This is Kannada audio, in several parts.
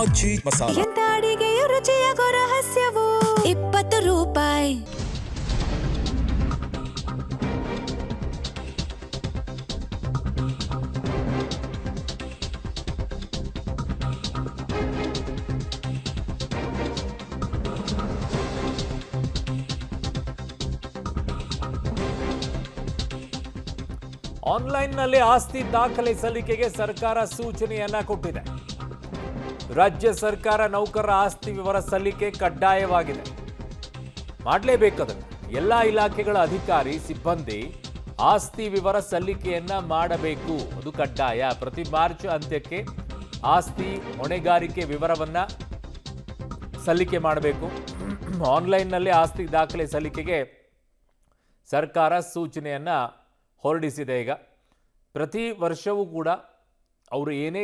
ರಾಜಿ ಮಸಾಲ. ಎಂತ ಅಡಿಗೆಯ ರುಚಿಯಾಗೋ ರಹಸ್ಯವು 20 ರೂಪಾಯಿ. ಆನ್ಲೈನ್ನಲ್ಲಿ ಆಸ್ತಿ ದಾಖಲೆ ಸಲ್ಲಿಕೆಗೆ ಸರ್ಕಾರ ಸೂಚನೆಯನ್ನ ಕೊಟ್ಟಿದೆ. ರಾಜ್ಯ ಸರ್ಕಾರ ನೌಕರರ ಆಸ್ತಿ ವಿವರ ಸಲ್ಲಿಕೆ ಕಡ್ಡಾಯವಾಗಿದೆ. ಮಾಡಲೇಬೇಕದನ್ನು. ಎಲ್ಲ ಇಲಾಖೆಗಳ ಅಧಿಕಾರಿ ಸಿಬ್ಬಂದಿ ಆಸ್ತಿ ವಿವರ ಸಲ್ಲಿಕೆಯನ್ನ ಮಾಡಬೇಕು. ಅದು ಕಡ್ಡಾಯ. ಪ್ರತಿ ಮಾರ್ಚ್ ಅಂತ್ಯಕ್ಕೆ ಆಸ್ತಿ ಹೊಣೆಗಾರಿಕೆ ವಿವರವನ್ನ ಸಲ್ಲಿಕೆ ಮಾಡಬೇಕು. ಆನ್ಲೈನ್ನಲ್ಲಿ ಆಸ್ತಿ ದಾಖಲೆ ಸಲ್ಲಿಕೆಗೆ ಸರ್ಕಾರ ಸೂಚನೆಯನ್ನ ಹೊರಡಿಸಿದೆ. ಈಗ ಪ್ರತಿ ವರ್ಷವೂ ಕೂಡ ಅವರು ಏನೇ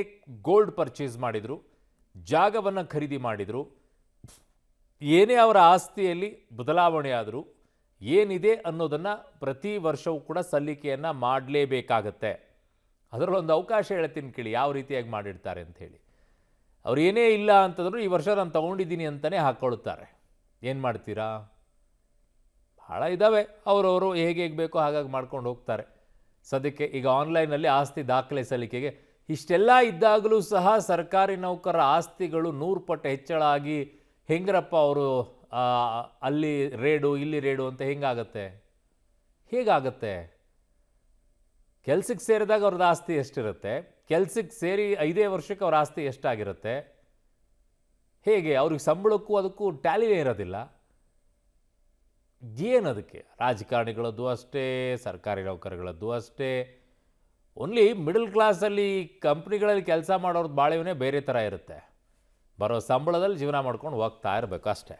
ಗೋಲ್ಡ್ ಪರ್ಚೇಸ್ ಮಾಡಿದರು, ಜಾಗವನ್ನು ಖರೀದಿ ಮಾಡಿದರು, ಏನೇ ಅವರ ಆಸ್ತಿಯಲ್ಲಿ ಬದಲಾವಣೆ ಆದರೂ ಏನಿದೆ ಅನ್ನೋದನ್ನು ಪ್ರತಿ ವರ್ಷವೂ ಕೂಡ ಸಲ್ಲಿಕೆಯನ್ನು ಮಾಡಲೇಬೇಕಾಗತ್ತೆ. ಅದರಲ್ಲೊಂದು ಅವಕಾಶ ಹೇಳ್ತೀನಿ ಕೇಳಿ, ಯಾವ ರೀತಿಯಾಗಿ ಮಾಡಿರ್ತಾರೆ ಅಂಥೇಳಿ. ಅವ್ರು ಏನೇ ಇಲ್ಲ ಅಂತಂದರೂ ಈ ವರ್ಷ ನಾನು ತೊಗೊಂಡಿದ್ದೀನಿ ಅಂತಲೇ ಹಾಕ್ಕೊಳ್ತಾರೆ. ಏನು ಮಾಡ್ತೀರಾ? ಭಾಳ ಇದ್ದಾವೆ. ಅವರವರು ಹೇಗೆ ಬೇಕೋ ಹಾಗಾಗಿ ಮಾಡ್ಕೊಂಡು ಹೋಗ್ತಾರೆ. ಸದ್ಯಕ್ಕೆ ಈಗ ಆನ್ಲೈನಲ್ಲಿ ಆಸ್ತಿ ದಾಖಲೆ ಸಲ್ಲಿಕೆಗೆ ಇಷ್ಟೆಲ್ಲ ಇದ್ದಾಗಲೂ ಸಹ ಸರ್ಕಾರಿ ನೌಕರರ ಆಸ್ತಿಗಳು 100 ಪಟ್ಟು ಹೆಚ್ಚಳ ಆಗಿ ಹೆಂಗ್ರಪ್ಪ ಅವರು ಅಲ್ಲಿ ರೇಡು ಇಲ್ಲಿ ರೇಡು ಅಂತ ಹೆಂಗಾಗತ್ತೆ? ಹೇಗಾಗತ್ತೆ? ಕೆಲ್ಸಕ್ಕೆ ಸೇರಿದಾಗ ಅವ್ರದ್ದು ಆಸ್ತಿ ಎಷ್ಟಿರುತ್ತೆ? ಕೆಲ್ಸಕ್ಕೆ ಸೇರಿ 5 ವರ್ಷಕ್ಕೆ ಅವ್ರ ಆಸ್ತಿ ಎಷ್ಟಾಗಿರುತ್ತೆ? ಹೇಗೆ? ಅವ್ರಿಗೆ ಸಂಬಳಕ್ಕೂ ಅದಕ್ಕೂ ಟ್ಯಾಲಿನೇ ಇರೋದಿಲ್ಲ. ಏನದಕ್ಕೆ? ರಾಜಕಾರಣಿಗಳದ್ದು ಅಷ್ಟೇ, ಸರ್ಕಾರಿ ನೌಕರಗಳದ್ದು ಅಷ್ಟೇ. ಓನ್ಲಿ ಮಿಡಲ್ ಕ್ಲಾಸಲ್ಲಿ ಕಂಪ್ನಿಗಳಲ್ಲಿ ಕೆಲಸ ಮಾಡೋರ್ದು ಬಾಳೆವೇ ಬೇರೆ ಥರ ಇರುತ್ತೆ. ಬರೋ ಸಂಬಳದಲ್ಲಿ ಜೀವನ ಮಾಡ್ಕೊಂಡು ಹೋಗ್ತಾ ಇರಬೇಕು ಅಷ್ಟೇ.